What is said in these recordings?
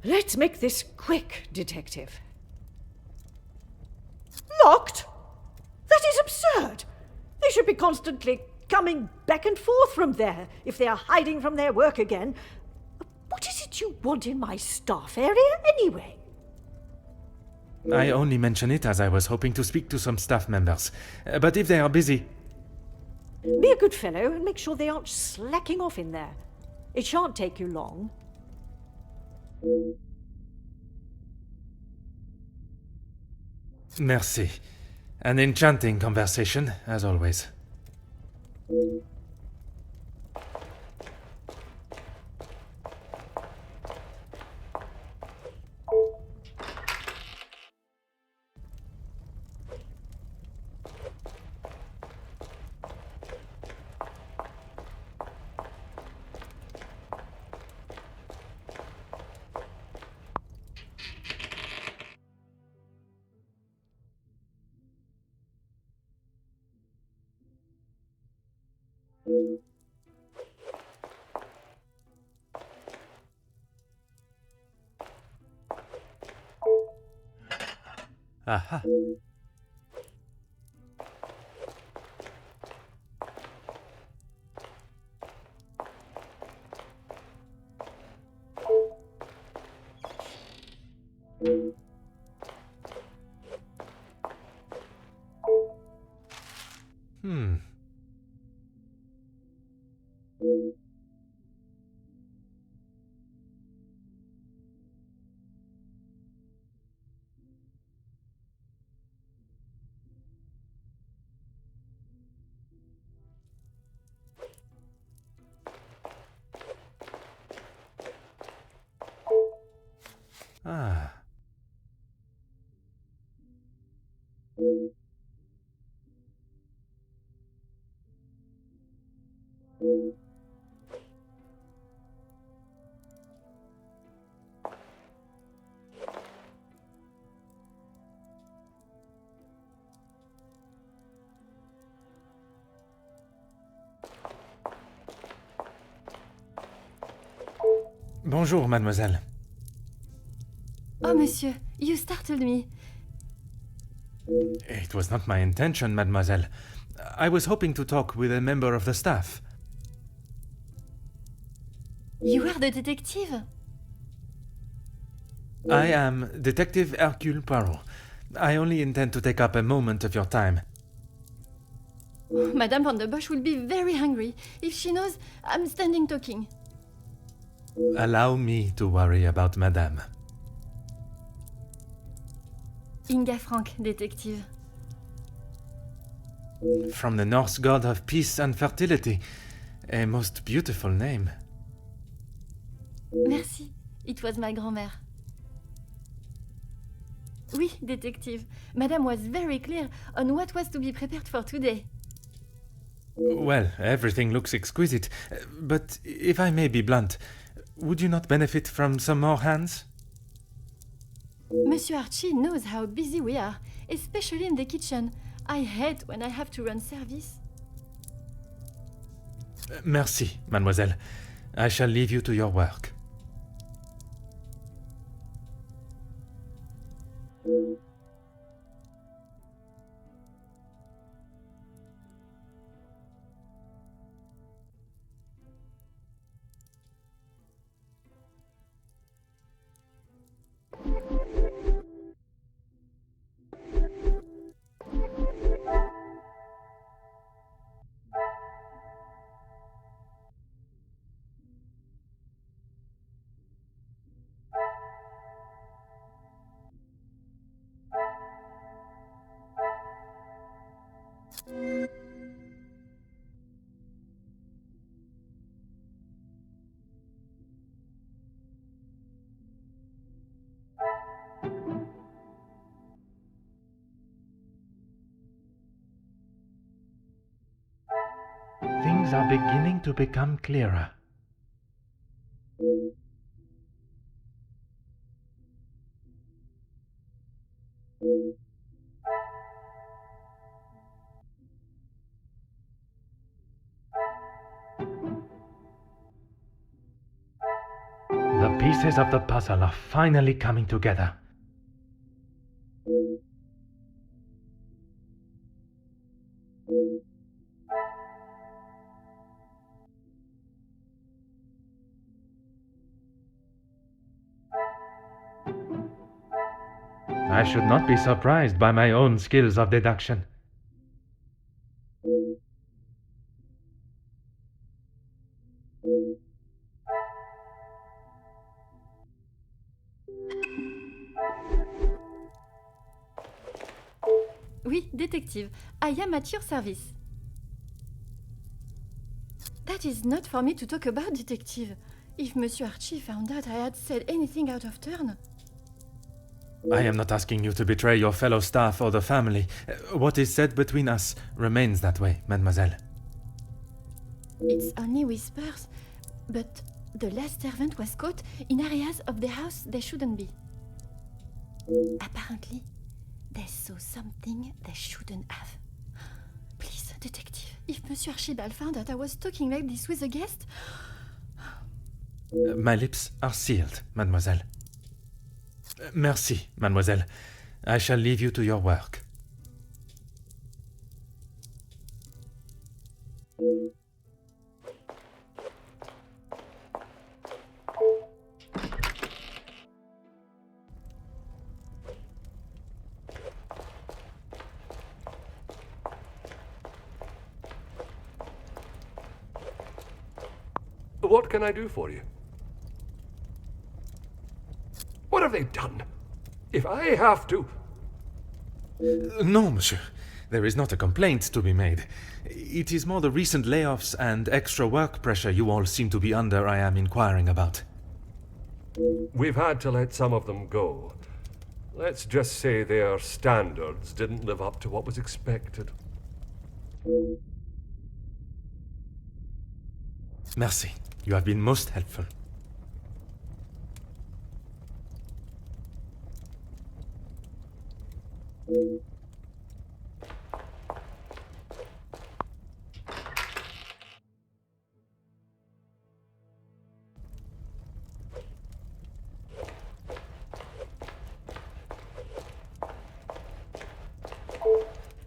Let's make this quick, Detective. Locked? That is absurd! They should be constantly coming back and forth from there if they are hiding from their work again. What is it you want in my staff area, anyway? I only mention it as I was hoping to speak to some staff members. But if they are busy... Be a good fellow and make sure they aren't slacking off in there. It shan't take you long. Merci. An enchanting conversation, as always. Aha. Ah. Bonjour, mademoiselle. Oh, monsieur, you startled me. It was not my intention, mademoiselle. I was hoping to talk with a member of the staff. You are the detective? I am Detective Hercule Poirot. I only intend to take up a moment of your time. Madame Van der Bosch will be very hungry if she knows I'm standing talking. Allow me to worry about madame. Inga Frank, detective. From the Norse god of peace and fertility. A most beautiful name. Merci, it was my grand-mère. Oui, detective. Madame was very clear on what was to be prepared for today. Well, everything looks exquisite, but if I may be blunt, would you not benefit from some more hands? Monsieur Archie knows how busy we are, especially in the kitchen. I hate when I have to run service. Merci, mademoiselle. I shall leave you to your work. Things are beginning to become clearer. The pieces of the puzzle are finally coming together. I should not be surprised by my own skills of deduction. Oui, détective. I am at your service. That is not for me to talk about, detective. If Monsieur Archie found out I had said anything out of turn... I am not asking you to betray your fellow staff or the family. What is said between us remains that way, mademoiselle. It's only whispers, but the last servant was caught in areas of the house they shouldn't be. Apparently, they saw something they shouldn't have. Please, detective, if Monsieur Archibald found out I was talking like this with a guest... My lips are sealed, mademoiselle. Merci, mademoiselle. I shall leave you to your work. What can I do for you? What have they done? If I have to... No, monsieur. There is not a complaint to be made. It is more the recent layoffs and extra work pressure you all seem to be under I am inquiring about. We've had to let some of them go. Let's just say their standards didn't live up to what was expected. Merci. You have been most helpful.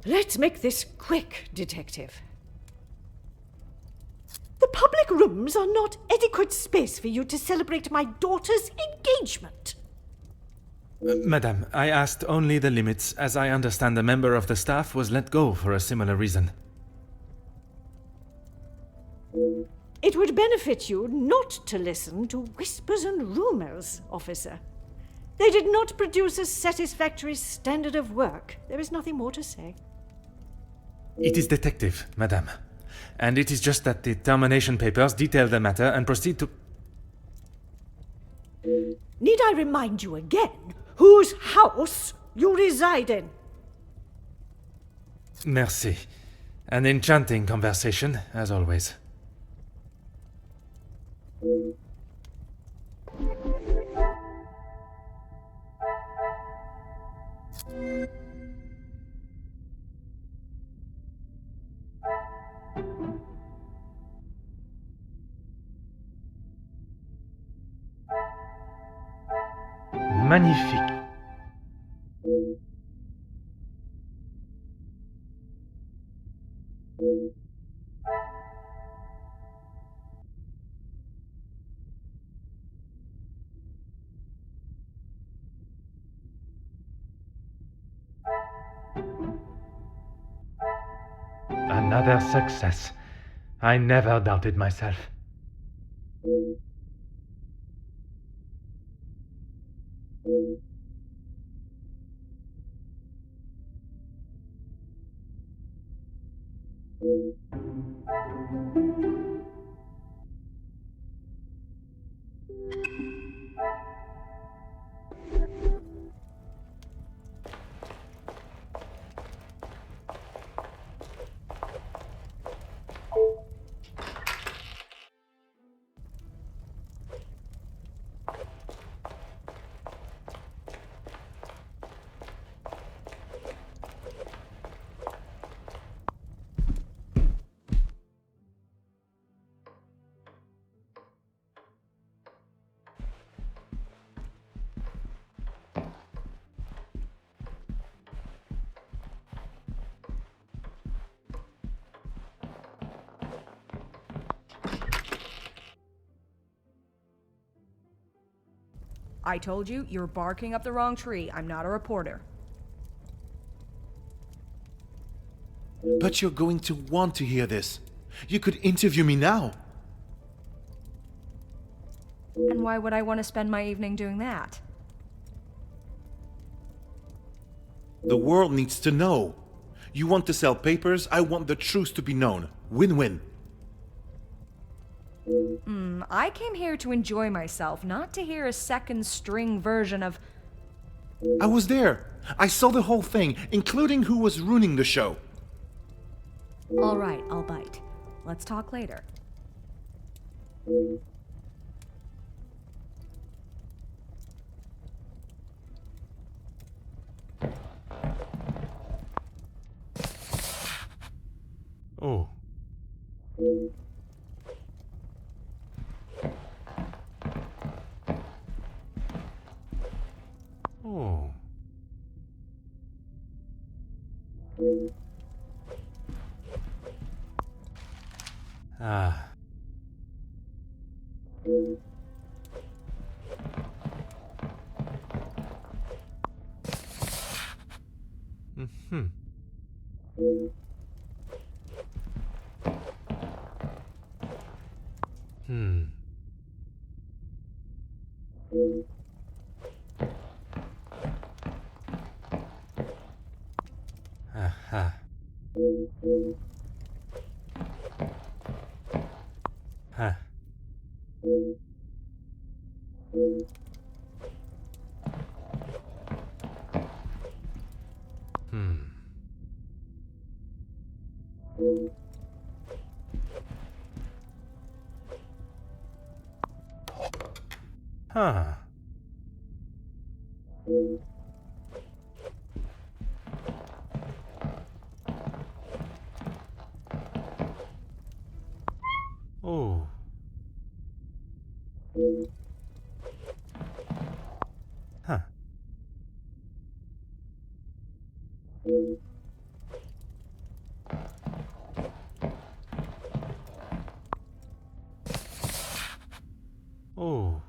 Let's make this quick, detective. The public rooms are not adequate space for you to celebrate my daughter's engagement. Madame, I asked only the limits, as I understand a member of the staff was let go for a similar reason. It would benefit you not to listen to whispers and rumors, officer. They did not produce a satisfactory standard of work. There is nothing more to say. It is detective, madame. And it is just that the termination papers detail the matter and proceed to... Need I remind you again whose house you reside in? Merci. An enchanting conversation, as always. Magnifique. Another success. I never doubted myself. I told you, you're barking up the wrong tree. I'm not a reporter. But you're going to want to hear this. You could interview me now. And why would I want to spend my evening doing that? The world needs to know. You want to sell papers, I want the truth to be known. Win-win. I came here to enjoy myself, not to hear a second-string version of... I was there. I saw the whole thing, including who was ruining the show. All right, I'll bite. Let's talk later. Oh. Oh. Ah. Mm-hmm. Hmm. Aha. Huh. Hmm. Huh. Oh. Huh. Oh.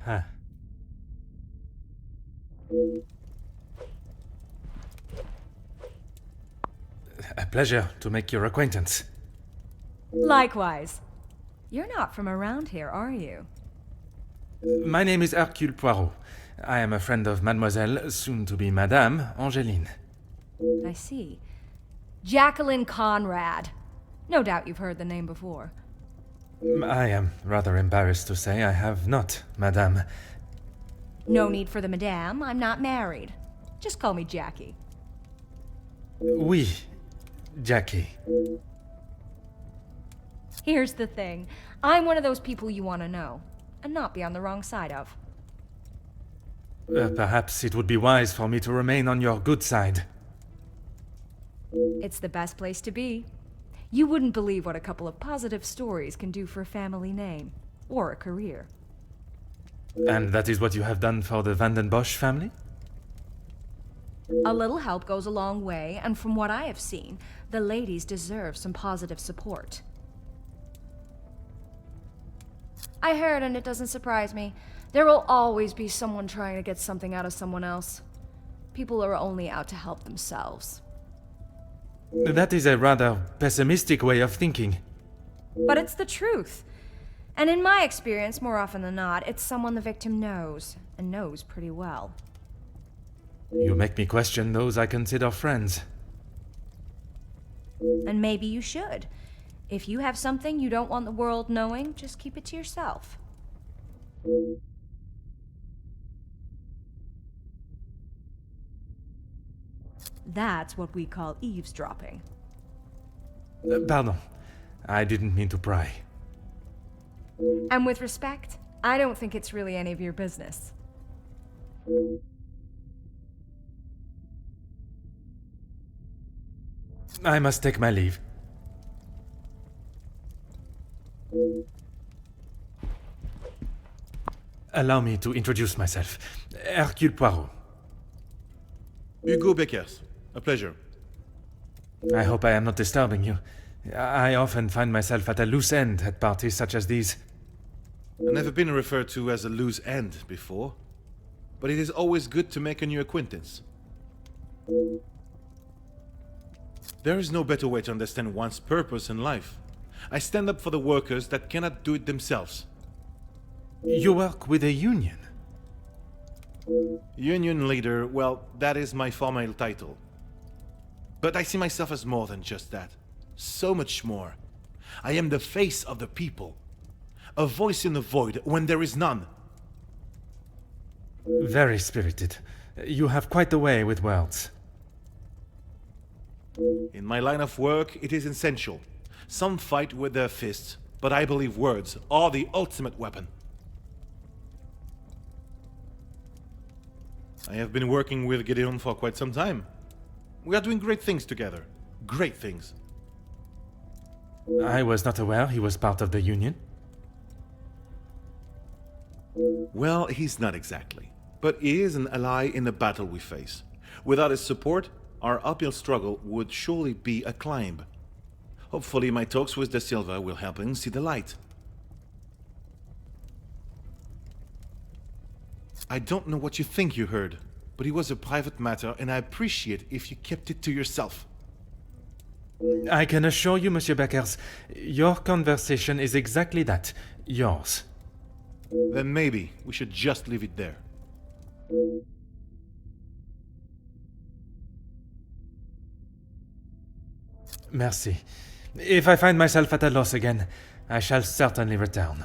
Huh. A pleasure to make your acquaintance. Likewise. You're not from around here, are you? My name is Hercule Poirot. I am a friend of Mademoiselle, soon to be Madame, Angeline. I see. Jacqueline Conrad. No doubt you've heard the name before. I am rather embarrassed to say I have not, Madame. No need for the madame. I'm not married. Just call me Jackie. Oui, Jackie. Here's the thing. I'm one of those people you want to know, and not be on the wrong side of. Perhaps it would be wise for me to remain on your good side. It's the best place to be. You wouldn't believe what a couple of positive stories can do for a family name, or a career. And that is what you have done for the Van den Bosch family? A little help goes a long way, and from what I have seen, the ladies deserve some positive support. I heard, and it doesn't surprise me, there will always be someone trying to get something out of someone else. People are only out to help themselves. That is a rather pessimistic way of thinking. But it's the truth. And in my experience, more often than not, it's someone the victim knows, and knows pretty well. You make me question those I consider friends. And maybe you should. If you have something you don't want the world knowing, just keep it to yourself. That's what we call eavesdropping. Pardon. I didn't mean to pry. And with respect, I don't think it's really any of your business. I must take my leave. Allow me to introduce myself. Hercule Poirot. Hugo Beckers. A pleasure. I hope I am not disturbing you. I often find myself at a loose end at parties such as these. I've never been referred to as a loose end before, but it is always good to make a new acquaintance. There is no better way to understand one's purpose in life. I stand up for the workers that cannot do it themselves. You work with a union? Union leader, well, that is my formal title. But I see myself as more than just that. So much more. I am the face of the people. A voice in the void when there is none. Very spirited. You have quite the way with words. In my line of work, it is essential. Some fight with their fists, but I believe words are the ultimate weapon. I have been working with Gideon for quite some time. We are doing great things together. Great things. I was not aware he was part of the union. Well, he's not exactly. But he is an ally in the battle we face. Without his support, our uphill struggle would surely be a climb. Hopefully my talks with De Silva will help him see the light. I don't know what you think you heard, but it was a private matter and I appreciate if you kept it to yourself. I can assure you, Monsieur Beckers, your conversation is exactly that. Yours. Then maybe we should just leave it there. Merci. If I find myself at a loss again, I shall certainly return.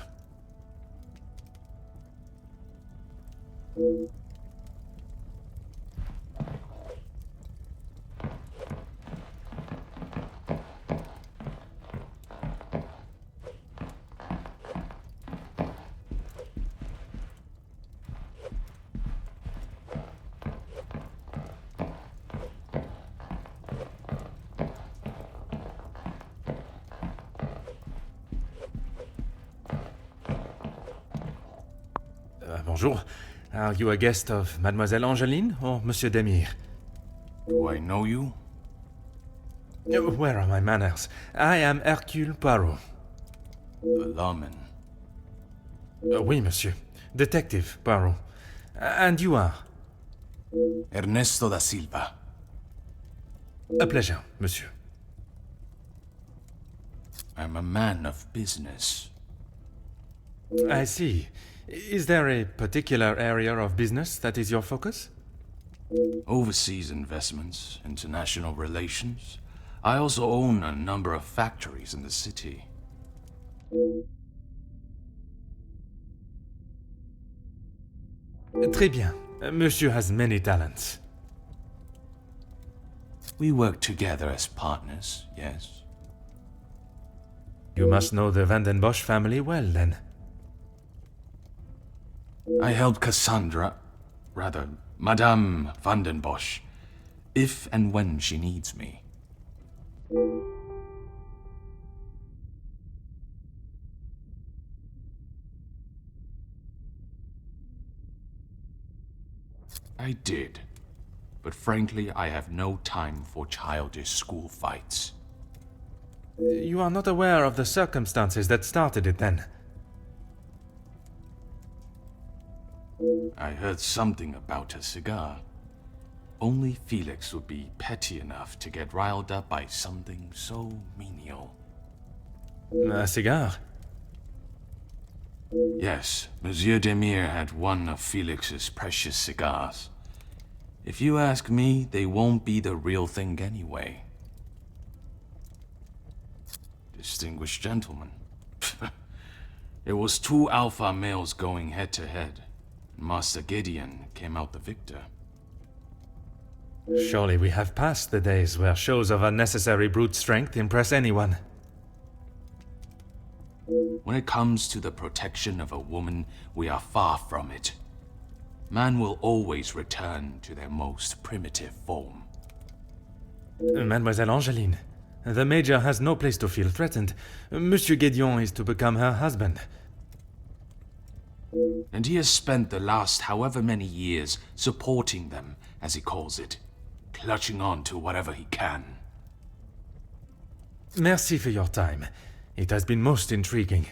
Bonjour. Are you a guest of Mademoiselle Angeline or Monsieur Demire? Do I know you? Where are my manners? I am Hercule Poirot. The lawman. Oui, monsieur. Detective Poirot. And you are? Ernesto da Silva. A pleasure, monsieur. I'm a man of business. I see. Is there a particular area of business that is your focus? Overseas investments, international relations. I also own a number of factories in the city. Très bien. Monsieur has many talents. We work together as partners, yes. You must know the Van den Bosch family well, then. I helped Madame Van den Bosch, if and when she needs me. I did, but frankly, I have no time for childish school fights. You are not aware of the circumstances that started it, then? I heard something about a cigar. Only Felix would be petty enough to get riled up by something so menial. A cigar? Yes, Monsieur Demire had one of Felix's precious cigars. If you ask me, they won't be the real thing anyway. Distinguished gentleman. It was two alpha males going head to head. Master Gideon came out the victor. Surely we have passed the days where shows of unnecessary brute strength impress anyone. When it comes to the protection of a woman, we are far from it. Man will always return to their most primitive form. Mademoiselle Angeline, the Major has no place to feel threatened. Monsieur Gideon is to become her husband. And he has spent the last however many years supporting them, as he calls it, clutching on to whatever he can. Merci for your time. It has been most intriguing.